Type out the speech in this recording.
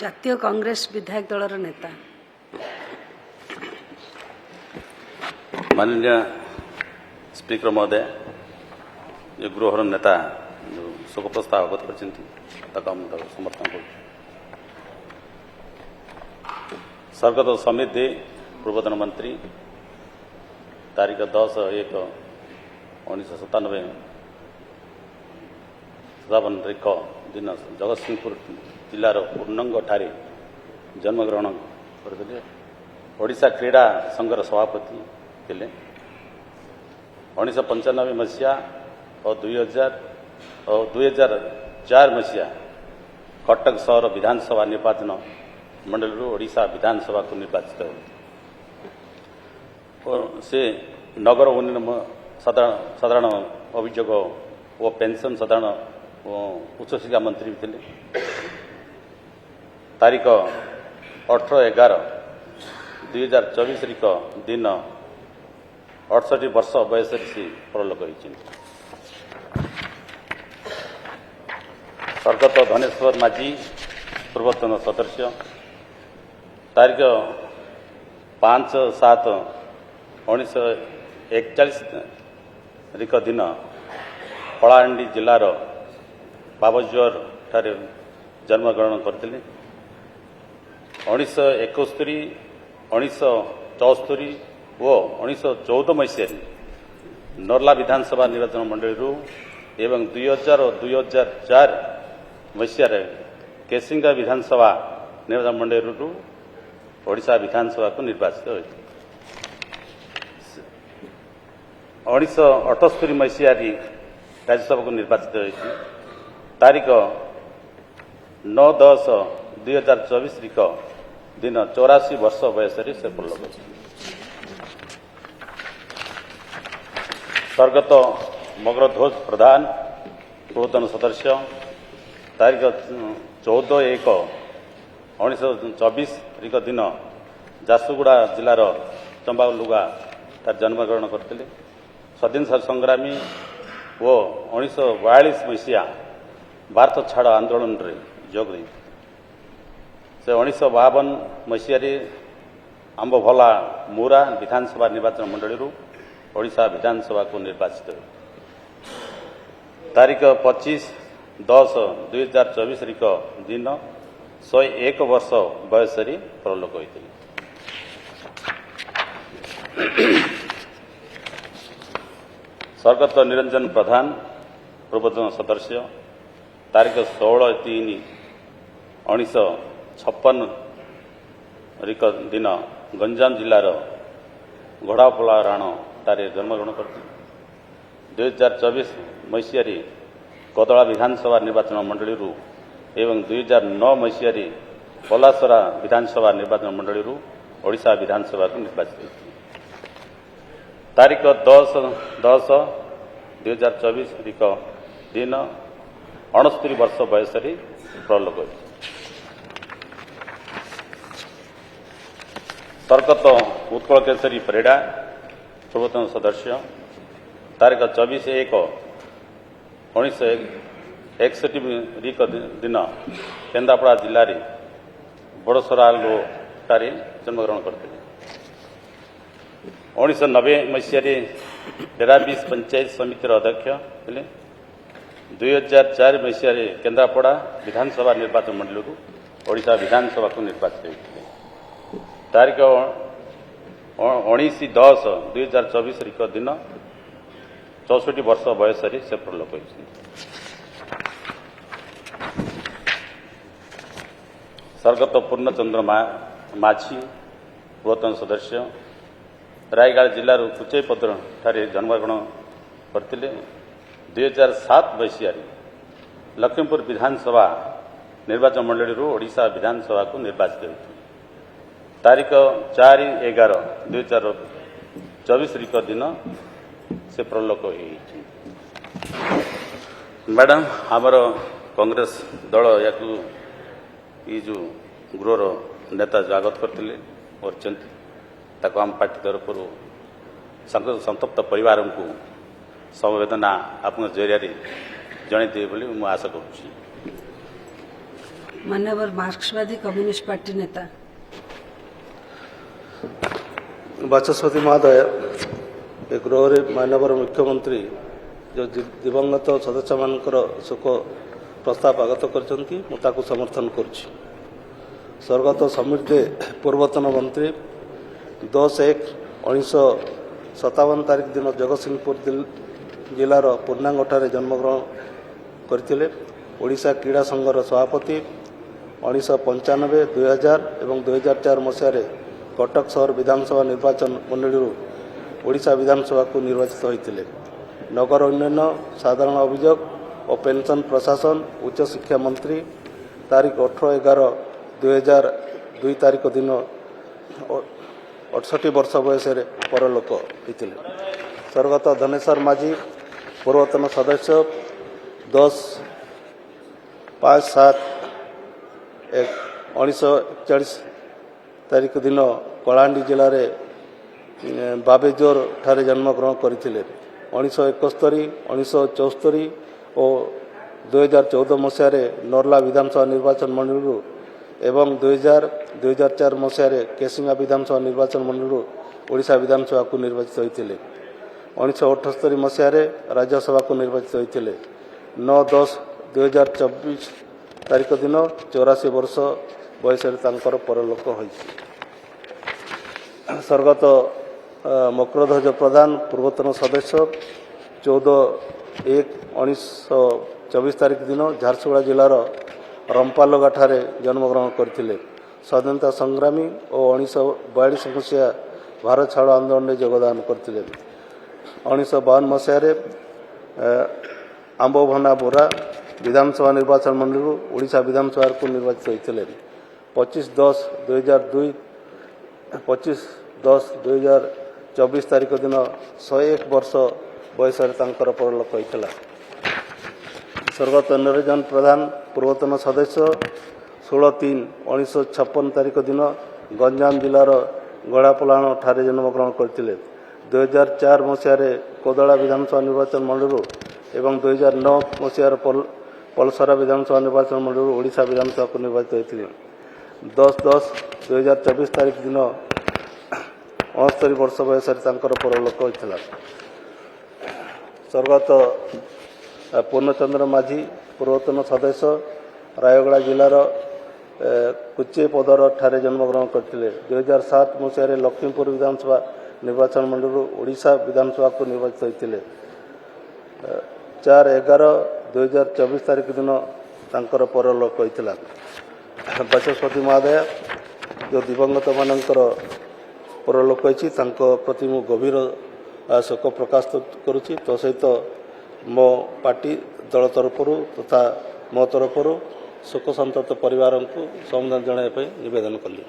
ଜାତୀୟ କଂଗ୍ରେସ ବିଧାୟକ ଦଳର ନେତା। माननीय स्पीकर महोदय जो गृहर नेता जो शोक प्रस्ताव आगत कर समर्थन कर स्वर्गत समित दे पूर्वतन मंत्री तारीख 10/1/1997 तारीख दिन जगतसिंहपुर जिलार पूर्णंग ठारे जन्मग्रहण करते। ओडिशा क्रीड़ा संघर सभापति थे। 1995 मसीहा और 2004 मसीहा कटक सहर विधानसभा निर्वाचन मंडल ओडिशा विधानसभा को निर्वाचित और से नगर उन्नयन साधारण अभियोग और पेंशन साधारण उच्च शिक्षा मंत्री भी थे। तारीख 18/11/2024 दिन 68 वर्ष बयस से परलोक होती। स्वर्गत धनेश्वर माझी पूर्वतन सदस्य तारीख 5/7/1941 दिन कलाहांडी जिलार बाबजुआर ठारे जन्मग्रहण करते। 1971, 1974 और 1914 मसीह नर्ला विधानसभा निर्वाचन मंडल एवं 2000 और 2004 मसीह केसिंगा विधानसभा निर्वाचन मंडल ओडिशा विधानसभा को निर्वाचित होते। 1978 मसीह राज्यसभा को निर्वाचित होती। तारीख 9/10/2024 दिन 84 वर्ष बयस से परलोक होती। स्वर्गत मगरध्वज प्रधान पूर्वतन सदस्य तारीख 14/1/1924 दिन झारसुगुड़ा जिलार चंबालुगा जन्मग्रहण करते। स्वाधीनता संग्रामी वो 1942 मसीहा भारत छाड़ आंदोलन रे जोग दे से 1952 मसीह आंबभला मुरा विधानसभा निर्वाचन मंडल ओडिशा विधानसभा को निर्वाचित। तारीख 25/10/2024 दिन 101 वर्ष बयस परलोक होते। स्वर्गत निरंजन प्रधान पूर्वतन सदस्य तारीख 16/3/1956 दिन गंजाम जिलार घोड़ापला राण तारे जन्मग्रहण करते। 2024 मसीह कदला विधानसभा निर्वाचन मंडल एवं 2009 मसीह पलासरा विधानसभा निर्वाचन मंडल ओडिशा विधानसभा को निर्वाचित होती। तारीख 10/10/2024 दिन 69 वर्ष बयस परलोक होती। स्वर्गत उत्कल केशरी परिड़ा पूर्वतन सदस्य तारीख 24/1/1961 दिन केन्द्रापड़ा जिले में बड़सरालो ठारे जन्मग्रहण करते। 1990 मसीह डेराबीस पंचायत समितिर अध्यक्ष थे। 2004 मसीह केन्द्रापड़ा विधानसभा निर्वाचन मंडल ओडिशा विधानसभा को निर्वाचित होते। तारीख 19/10/2024 दिन 64 वर्ष बयस से परलोक होती। स्वर्गत पूर्णचंद्र माझी पूर्वतन सदस्य रायगढ़ जिलार कुचैपद्र ठारे जन्मग्रहण करते। 2007 मसीह लक्ष्मीपुर विधानसभा निर्वाचन मंडल ओडिशा विधानसभा को निर्वाचित होती। तारीख 4/11/2024 दिन से परलोक होती। मैडम आमर कांग्रेस दल या जो गृहर नेता जो आगत करते और आम पार्टी तरफ संतप्त परिवार को समवेदना आप जरिया जनईदेवे बोली आशा करुँच। मान्यवर मार्क्सवादी कम्युनिस्ट पार्टी नेता। बाचस्पति महोदय गृह माननीय मुख्यमंत्री जो दिवंगत सदस्य मानकर शोक प्रस्ताव आगत कर समर्थन करुच्ची। स्वर्गत समीर दे पूर्वतन मंत्री 10/1/1957 तारीख दिन जगतसिंहपुर जिलार पूर्णांगठारे जन्मग्रहण करथिले। ओडिशा क्रीड़ा संघर सभापति 1995, 2000 और 2004 मसीह कटक सहर विधानसभा निर्वाचन मंडली ओडिशा विधानसभा को निर्वाचित होते। नगर उन्नयन, साधारण अभियोग और पेंशन प्रशासन, उच्च शिक्षा मंत्री तारीख 18/11/2002 तारीख दिन 68 वर्ष बयस परलोक होते। स्वर्गत धनेश्वर माझी पूर्वतन सदस्य 10/5/7/1941 तारीख दिन कलाहांडी जिले में बाबेजोर ठारे जन्मग्रहण करते। 1971, 1974 और 2014 मसीह नर्ला विधानसभा निर्वाचन मंडली एवं 2000-2004 मसीह केसिंगा विधानसभा निर्वाचन मंडली ओडिशा विधानसभा को निर्वाचित होते। 1978 मसीह राज्यसभा को निर्वाचित होते। 9/10/2024 तारीख दिन 84 वर्ष बयस परलोक होइछि। स्वर्गत मकरध्वज प्रधान पूर्वतन सदस्य 14/1/1924 तारीख दिन झारसुगुड़ा जिलार रंपालगा ठारे जन्मग्रहण करथिले। स्वाधीनता संग्रामी और 1942 मसीहा भारत छाड़ आंदोलन में योगदान करथिले। 1952 मसीह आंबभना बोरा विधानसभा निर्वाचन मंडली ओडिशा विधानसभा को निर्वाचित होते। 25/10/2024 तारीख दिन 101 वर्ष बयस परलोक होता। स्वर्गत निरंजन प्रधान पूर्वतन सदस्य 16/3/1956 तारीख दिन गंजाम जिलार गड़ापलाण ठारे जन्मग्रहण करते। 2004 मसीह कोदला विधानसभा निर्वाचन मंडली एवं 2009 मसीह पलसरा विधानसभा निर्वाचन मंडली ओडिशा विधानसभा को निर्वाचित होते। 10/10/2024 तारीख दिन 69 वर्ष बयस परलोक होता। स्वर्गत पूर्णचंद्र माझी पूर्वतन सदस्य रायगड़ा जिलार कुचेपदर ठारे जन्मग्रहण करते। 2007 मसीह लक्ष्मीपुर विधानसभा निर्वाचन मंडली ओडिशा विधानसभा को निर्वाचित होते। 4/11/2024 तारीख दिन परलोक होता। बाचस्पति महोदय जो दिवंगत मानकर परलोक होती प्रति मु गभीर शोक प्रकाश करुच्ची। तो सहित मो पार्टी दल तरफ तथा मो तरफ शोक संतप्त परिवार को संबोधन जनाइप निवेदन कली।